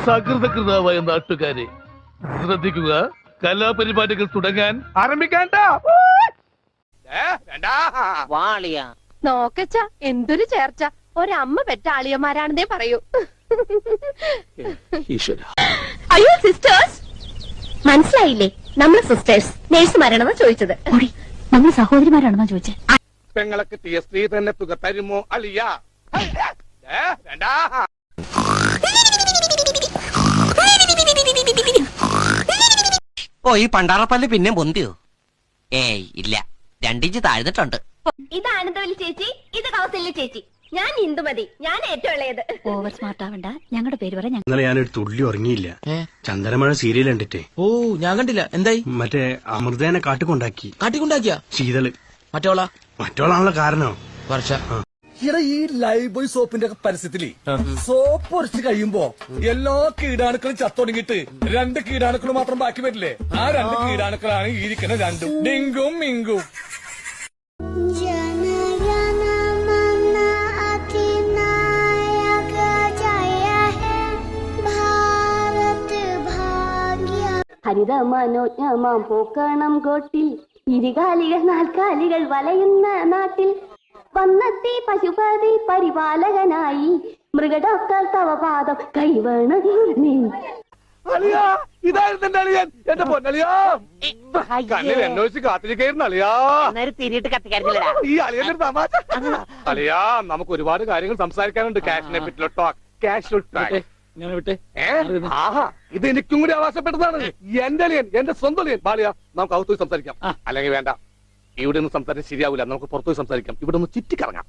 സകൃതകൃതാവായ നാട്ടുകാരെ ശ്രദ്ധിക്കുക, കലാപരിപാടികൾ തുടങ്ങാൻ ആരംഭിക്കാൻ. നോക്കച്ച എന്തൊരു ചേർച്ച, ഒരമ്മ പെറ്റ ആളിയന്മാരാണെന്നേ പറയൂ. അയ്യോ സിസ്റ്റേഴ്സ്, മനസ്സിലായില്ലേ? നമ്മള് സിസ്റ്റേഴ്സ് നേഴ്സുമാരാണെന്നാ ചോദിച്ചത്. നമ്മൾ സഹോദരിമാരാണെന്നാ ചോദിച്ചത്. പെങ്ങളെ കിട്ടിയ സ്ത്രീ തന്നെ തുക തരുമോ അളിയ? ഓ, ഈ പണ്ടാറപ്പല്ല് പിന്നെ പൊന്തിയോ? ഏയ് ഇല്ല, 2 ഇഞ്ച് താഴ്ന്നിട്ടുണ്ട്. ഇത് ആനന്ദവല്ലി ചേച്ചി, ഇത് കൗസല്യ ചേച്ചി. ഞാൻ ഇന്ദുമതി, ഞാൻ ഏറ്റവും ഇളയത്. ഓവർ സ്മാർട്ട് ആവണ്ട, ഞങ്ങളുടെ പേര് പറ. ഇന്നലെ ഞാനൊരു തുള്ളി ഉറങ്ങിയില്ല. ചന്ദനമഴ സീരിയൽ കണ്ടിട്ടേ. ഓ, ഞാൻ കണ്ടില്ല. എന്തായി? മറ്റേ അമൃതേനെ കാട്ടിക്കൊണ്ടാക്കിയ ശീതള്. മറ്റോളാണല്ലോ കാരണം. വർഷ ഇവിടെ ഈ ലൈഫ് ബോയ് സോപ്പിന്റെ ഒക്കെ പരസ്യത്തില് സോപ്പ് ഒരച്ച് കഴിയുമ്പോ എല്ലാ കീടാണുക്കളും ചത്തൊടുങ്ങിട്ട് 2 കീടാണുക്കൾ മാത്രം ബാക്കി വരില്ലേ? ആ 2 കീടാണുക്കളാണ് ഈ ഇരിക്കുന്ന 2 ഡിങ്കും മിങ്കും. ഹരിത മനോജ്ഞമാം പൂക്കണം കോട്ടിൽ ഇരുകാലികൾ 4 കാലികൾ വലയുന്ന നാട്ടിൽ വന്നെത്തി പശുപതി പരിപാലകനായി. മൃഗഡോക്ടർ തവ പാദം കൈവേണം നീ. ഇതായിരുന്നു എന്റെ അളിയൻ, എന്റെ പൊന്നളിയാ. കണ്ണിൽ എന്നോച്ച് കാത്തിരിക്കായിരുന്നു അളിയാ. തിരിയിട്ട് കത്തിക്കാറില്ല. ഈ അളിയന്റെ തമാശ അളിയാ. നമുക്ക് ഒരുപാട് കാര്യങ്ങൾ സംസാരിക്കാനുണ്ട്. കാഷിനെ പറ്റിയുള്ള ടോക്ക്, കാഷ്വൽ ടോക്ക്. ഇത് എനിക്കും കൂടി അവകാശപ്പെട്ടതാണ്. എന്റെ അളിയൻ, എന്റെ സ്വന്തം അളിയൻ. ബാലിയ, നമുക്ക് അകത്ത് പോയി സംസാരിക്കാം. അല്ലെങ്കിൽ വേണ്ട, ഇവിടെ നിന്ന് സംസാരിക്കാൻ ശരിയാവില്ല. നമുക്ക് പുറത്തുപോയി സംസാരിക്കാം. ഇവിടെ ഒന്ന് ചുറ്റിക്കറങ്ങാം.